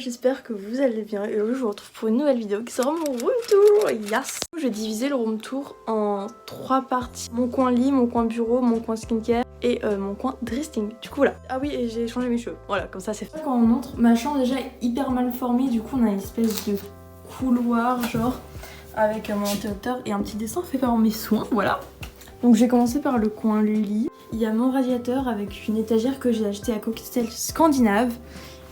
j'espère que vous allez bien et aujourd'hui je vous retrouve pour une nouvelle vidéo qui sera mon room tour. Yes. Je vais diviser le room tour en 3 parties. Mon coin lit, mon coin bureau, mon coin skincare et mon coin dressing. Du coup voilà. Ah oui, et j'ai changé mes cheveux. Voilà, comme ça c'est fait. Quand on entre, ma chambre déjà est hyper mal formée, du coup on a une espèce de couloir genre avec mon interrupteur et un petit dessin fait par mes soins, voilà. Donc j'ai commencé par le coin lit. Il y a mon radiateur avec une étagère que j'ai acheté à Cocktail Scandinave.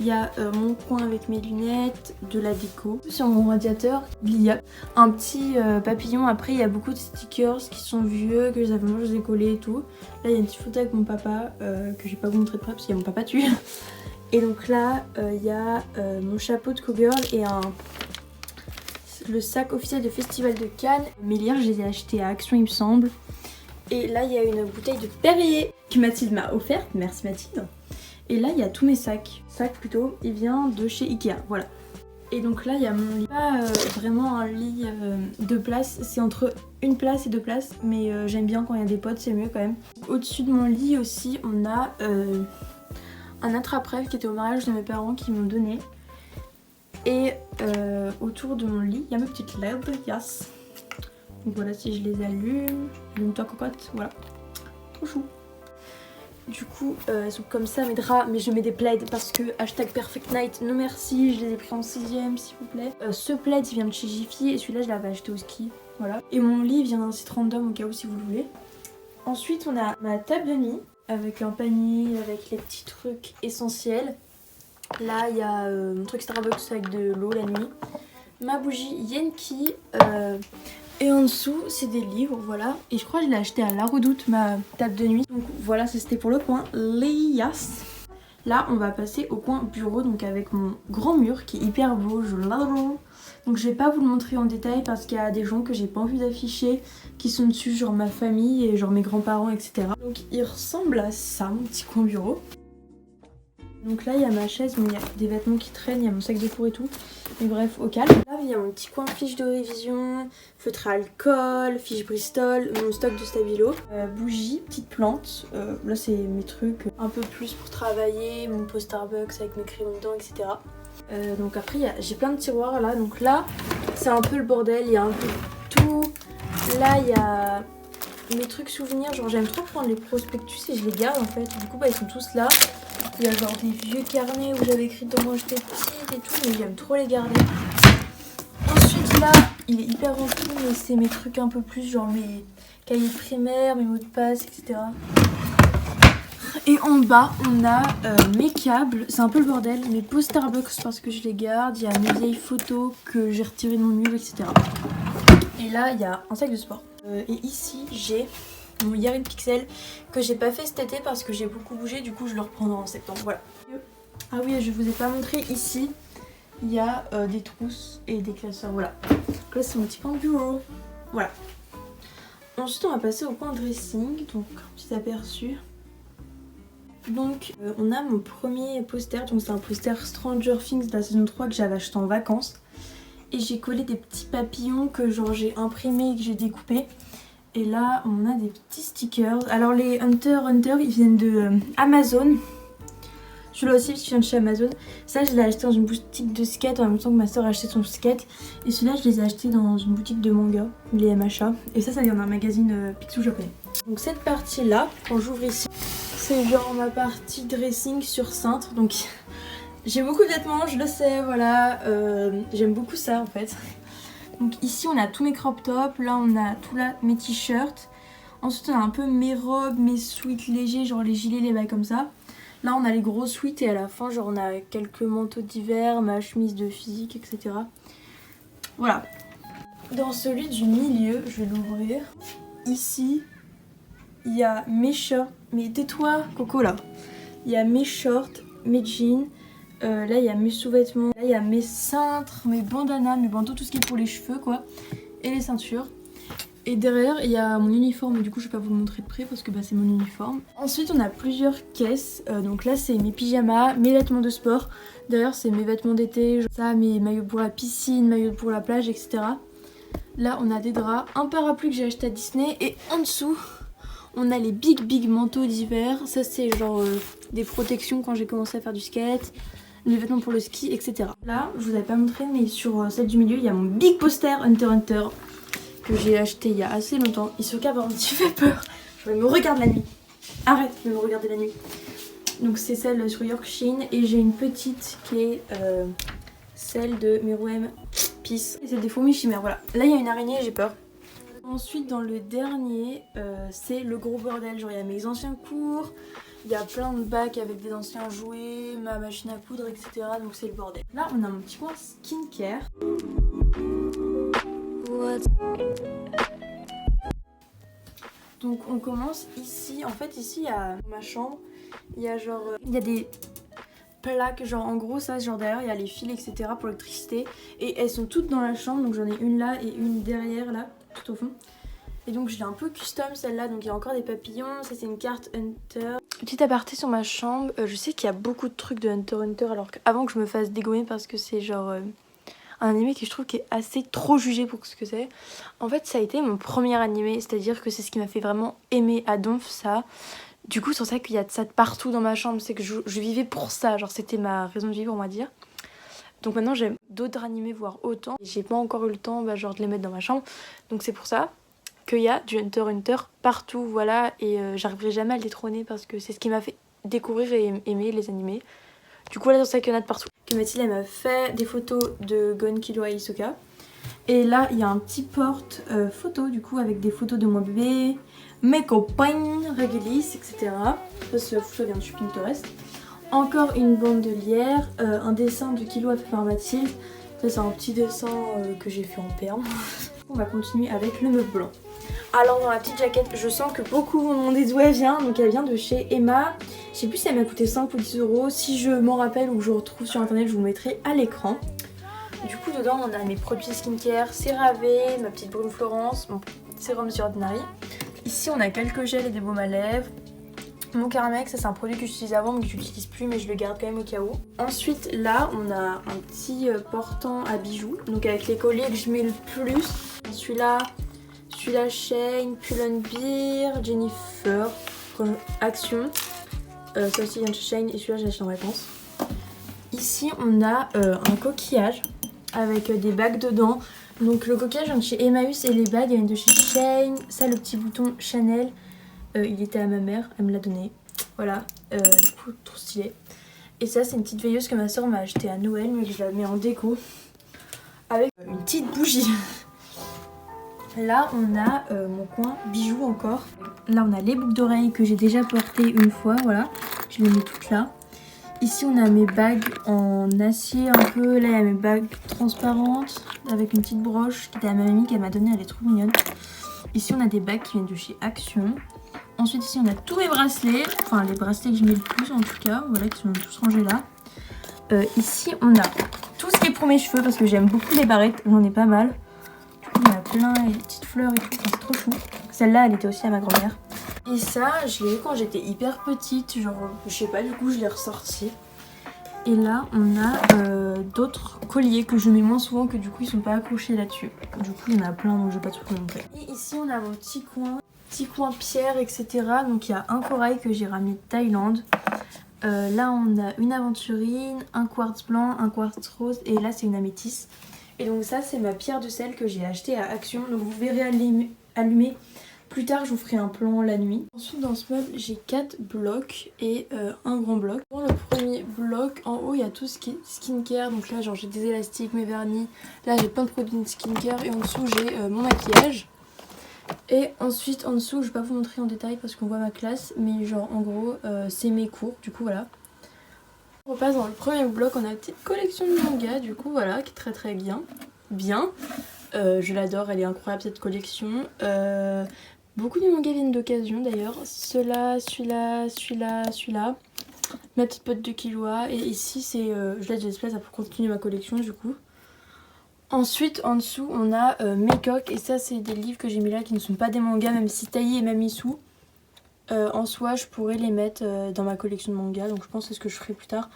Il y a mon coin avec mes lunettes, de la déco. Sur mon radiateur, il y a un petit papillon. Après, il y a beaucoup de stickers qui sont vieux, que j'avais moi je les ai collés et tout. Là, il y a une petite photo avec mon papa que je vais pas vous montrer de près parce qu'il y a mon papa dessus. Et donc là, il y a mon chapeau de cowgirl et le sac officiel de Festival de Cannes. Mes lierres, je les ai achetés à Action, il me semble. Et là, il y a une bouteille de Perrier que Mathilde m'a offerte. Merci Mathilde. Et là, il y a tous mes sacs. Sac plutôt, il vient de chez Ikea, voilà. Et donc là, il y a mon lit. Pas vraiment un lit de place, c'est entre une place et 2 places. Mais j'aime bien quand il y a des potes, c'est mieux quand même. Au-dessus de mon lit aussi, on a un attrape-rêve qui était au mariage de mes parents qui m'ont donné. Et autour de mon lit, il y a mes petites LED, yes. Donc voilà, si je les allume toi cocotte, voilà. Trop chou. Du coup, elles sont comme ça mes draps, mais je mets des plaids parce que hashtag Perfect Night, non merci, je les ai pris en 6ème s'il vous plaît. Ce plaid il vient de chez Jiffy et celui-là je l'avais acheté au ski, voilà. Et mon lit vient d'un site random au cas où si vous le voulez. Ensuite on a ma table de nuit avec un panier, avec les petits trucs essentiels. Là il y a mon truc Starbucks avec de l'eau la nuit. Ma bougie Yenki. Et en dessous, c'est des livres, voilà. Et je crois que je l'ai acheté à La Redoute, ma table de nuit. Donc voilà, ça c'était pour le coin Lias. Là, on va passer au coin bureau, donc avec mon grand mur qui est hyper beau, je l'adore. Donc je vais pas vous le montrer en détail parce qu'il y a des gens que j'ai pas envie d'afficher qui sont dessus, genre ma famille et genre mes grands-parents, etc. Donc il ressemble à ça, mon petit coin bureau. Donc là il y a ma chaise, mais il y a des vêtements qui traînent, il y a mon sac de cours et tout. Mais bref, au calme. Là il y a mon petit coin fiche de révision, feutre à alcool, fiche Bristol, mon stock de stabilo, bougie, petite plante. Là c'est mes trucs un peu plus pour travailler, mon pot Starbucks avec mes crayons dedans, etc. Donc après j'ai plein de tiroirs là. Donc là c'est un peu le bordel, il y a un peu tout. Là il y a mes trucs souvenirs, genre j'aime trop prendre les prospectus et je les garde en fait. Du coup bah ils sont tous là. Il y a genre des vieux carnets où j'avais écrit dedans quand j'étais petite et tout, mais j'aime trop les garder. Ensuite là, il est hyper rempli, mais c'est mes trucs un peu plus, genre mes cahiers primaires, mes mots de passe, etc. Et en bas, on a mes câbles, c'est un peu le bordel, mes pots Starbucks parce que je les garde, il y a mes vieilles photos que j'ai retirées de mon mur, etc. Et là, il y a un sac de sport. Et ici, j'ai mon Yarin Pixel que j'ai pas fait cet été parce que j'ai beaucoup bougé, du coup je le reprendrai en septembre, voilà. Ah oui, je vous ai pas montré ici, il y a des trousses et des classeurs, voilà. Donc là c'est mon petit coin bureau, voilà. Ensuite on va passer au coin dressing, donc un petit aperçu. Donc on a mon premier poster, donc c'est un poster Stranger Things de la saison 3 que j'avais acheté en vacances. Et j'ai collé des petits papillons que genre j'ai imprimés et que j'ai découpés. Et là, on a des petits stickers. Alors les Hunter ils viennent de Amazon. Celui-là aussi, il vient de chez Amazon. Ça, je l'ai acheté dans une boutique de skate en même temps que ma soeur a acheté son skate. Et celui-là, je les ai achetés dans une boutique de manga, les MHA. Et ça vient d'un magazine Picsou japonais. Donc cette partie-là, quand j'ouvre ici, c'est genre ma partie dressing sur cintre. Donc j'ai beaucoup de vêtements, je le sais, voilà. J'aime beaucoup ça en fait. Donc ici on a tous mes crop tops, là on a tout là mes t-shirts. Ensuite on a un peu mes robes, mes sweats légers, genre les gilets, les bails comme ça. Là on a les gros sweats et à la fin genre on a quelques manteaux d'hiver, ma chemise de physique, etc. Voilà. Dans celui du milieu, je vais l'ouvrir. Ici, il y a mes shorts, mais tais-toi Coco là. Il y a mes shorts, mes jeans. Là il y a mes sous-vêtements, là il y a mes cintres, mes bandanas, mes bandeaux, tout ce qui est pour les cheveux quoi, et les ceintures. Et derrière il y a mon uniforme, du coup je vais pas vous le montrer de près parce que bah, c'est mon uniforme. Ensuite on a plusieurs caisses, donc là c'est mes pyjamas, mes vêtements de sport. Derrière c'est mes vêtements d'été, ça, mes maillots pour la piscine, maillots pour la plage, etc. Là on a des draps, un parapluie que j'ai acheté à Disney et en dessous on a les big manteaux d'hiver. Ça c'est genre des protections quand j'ai commencé à faire du skate. les vêtements pour le ski, etc. Là, je vous avais pas montré, mais sur celle du milieu, il y a mon big poster Hunter x Hunter que j'ai acheté il y a assez longtemps. Hisoka, par contre, tu fais peur. Je me regarde la nuit. Arrête de me regarder la nuit. Donc c'est celle sur Yorkshin et j'ai une petite qui est celle de Meruem Peace. Et celle des fourmis chimères, voilà. Là il y a une araignée, j'ai peur. Ensuite dans le dernier, c'est le gros bordel. Genre il y a mes anciens cours, il y a plein de bacs avec des anciens jouets, ma machine à coudre, etc. Donc c'est le bordel. Là on a mon petit coin skincare. Donc on commence ici, en fait ici il y a ma chambre, il y a genre, il y a des plaques, genre en gros ça, genre derrière il y a les fils etc pour l'électricité et elles sont toutes dans la chambre, donc j'en ai une là et une derrière là, tout au fond. Et donc je l'ai un peu custom celle-là, donc il y a encore des papillons, ça c'est une carte Hunter. Petit aparté sur ma chambre, je sais qu'il y a beaucoup de trucs de Hunter x Hunter alors qu'avant que je me fasse dégommer parce que c'est genre... un animé qui je trouve qui est assez trop jugé pour ce que c'est. En fait ça a été mon premier animé, c'est-à-dire que c'est ce qui m'a fait vraiment aimer à donf ça. Du coup c'est pour ça qu'il y a de ça de partout dans ma chambre, c'est que je vivais pour ça, genre c'était ma raison de vivre on va dire. Donc maintenant j'aime d'autres animés voire autant. J'ai pas encore eu le temps genre de les mettre dans ma chambre, donc c'est pour ça qu'il y a du Hunter x Hunter partout, voilà. Et j'arriverai jamais à le détrôner parce que c'est ce qui m'a fait découvrir et aimer les animés. Du coup là c'est pour ça qu'il y en a de partout. Que Mathilde elle m'a fait des photos de Gon, Killua et Hisoka. Et là il y a un petit porte photo du coup avec des photos de moi bébé, mes copains, Régulis, etc. Ça vient de Pinterest. Encore une bandelière, un dessin de Killua fait par Mathilde. Ça c'est un petit dessin que j'ai fait en perme. On va continuer avec le meuble blanc. Alors dans la petite jaquette, je sens que beaucoup vont demander d'où elle vient. Donc elle vient de chez Emma. Je sais plus si elle m'a coûté 5 ou 10 euros. Si je m'en rappelle ou que je retrouve sur internet, je vous le mettrai à l'écran. Du coup dedans on a mes produits skincare, CeraVe, ma petite brume Florence, mon sérum The Ordinary. Ici on a quelques gels et des baumes à lèvres. Mon Carmex, ça c'est un produit que j'utilisais avant mais que j'utilise plus mais je le garde quand même au cas où. Ensuite là on a un petit portant à bijoux, donc avec les colliers que je mets le plus. Celui-là Shane, Pull&Bear, Jennifer, Action. Ça aussi vient de chez Shane et celui-là j'ai acheté en vacances. Ici on a un coquillage avec des bagues dedans. Donc le coquillage vient de chez Emmaüs et les bagues viennent de chez Shane. Ça le petit bouton Chanel, il était à ma mère, elle me l'a donné. Voilà, du coup trop stylé. Et ça c'est une petite veilleuse que ma soeur m'a acheté à Noël mais que je la mets en déco. Avec une petite bougie. Là on a mon coin bijoux encore. Là on a les boucles d'oreilles que j'ai déjà portées une fois, voilà. Je les mets toutes là. Ici on a mes bagues en acier un peu. Là il y a mes bagues transparentes avec une petite broche qui était à ma mamie qu'elle m'a donnée, elle est trop mignonne. Ici on a des bagues qui viennent de chez Action. Ensuite ici on a tous mes bracelets, enfin les bracelets que je mets le plus en tout cas, voilà, qui sont tous rangés là. Ici on a tout ce qui est pour mes cheveux parce que j'aime beaucoup les barrettes, j'en ai pas mal. Du coup il y en a plein et des petites fleurs et tout, enfin, c'est trop chou. Celle-là elle était aussi à ma grand-mère. Et ça je l'ai eu quand j'étais hyper petite, genre je sais pas, du coup je l'ai ressorti. Et là on a d'autres colliers que je mets moins souvent que du coup ils sont pas accrochés là-dessus. Du coup il y en a plein donc je vais pas tout vous montrer. Et ici on a mon petit coin pierre etc. Donc il y a un corail que j'ai ramené de Thaïlande. Là on a une aventurine, un quartz blanc, un quartz rose et là c'est une améthyste. Et donc ça c'est ma pierre de sel que j'ai acheté à Action. Donc vous verrez allumer. Plus tard je vous ferai un plan la nuit. Ensuite dans ce meuble j'ai 4 blocs et un grand bloc. Dans le premier bloc en haut il y a tout ce qui est skincare. Donc là genre j'ai des élastiques, mes vernis. Là j'ai plein de produits de skincare et en dessous j'ai mon maquillage. Et ensuite en dessous je vais pas vous montrer en détail parce qu'on voit ma classe. Mais genre en gros c'est mes cours du coup voilà. On repasse dans le premier bloc, on a une petite collection de mangas du coup voilà qui est très très bien. Je l'adore, elle est incroyable cette collection. Beaucoup de mangas viennent d'occasion d'ailleurs. Celui-là. Ma petite pote de Killua. Et ici c'est je laisse de l'espace pour continuer ma collection du coup. Ensuite en dessous on a mes coques. Et ça c'est des livres que j'ai mis là qui ne sont pas des mangas. Même si Taï et Mamisu en soi je pourrais les mettre dans ma collection de mangas. Donc je pense que c'est ce que je ferai plus tard.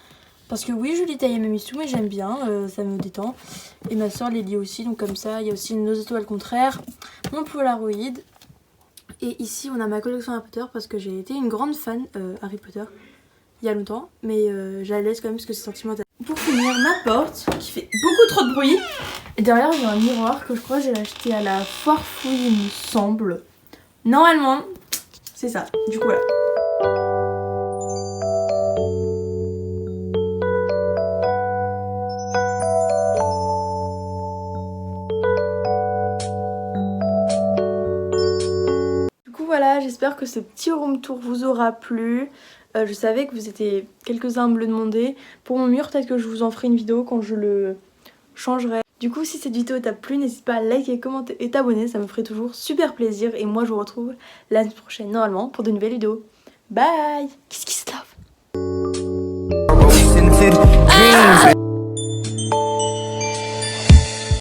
Parce que oui je lis Taï et Mamisu mais j'aime bien, ça me détend. Et ma soeur les lit aussi donc comme ça. Il y a aussi Nos étoiles contraires, mon Polaroid. Et ici on a ma collection Harry Potter parce que j'ai été une grande fan Harry Potter il y a longtemps. Mais je la laisse quand même parce que c'est sentimental. pour finir, ma porte qui fait beaucoup trop de bruit. Et derrière j'ai un miroir que je crois que j'ai acheté à la foire fouille, il me semble. Normalement, c'est ça. Du coup voilà. Voilà, j'espère que ce petit room tour vous aura plu. Je savais que vous étiez quelques-uns à me le demander. Pour mon mur, peut-être que je vous en ferai une vidéo quand je le changerai. Du coup, si cette vidéo t'a plu, n'hésite pas à liker, commenter et t'abonner. Ça me ferait toujours super plaisir. Et moi, je vous retrouve l'année prochaine, normalement, pour de nouvelles vidéos. Bye! Kiss kiss love!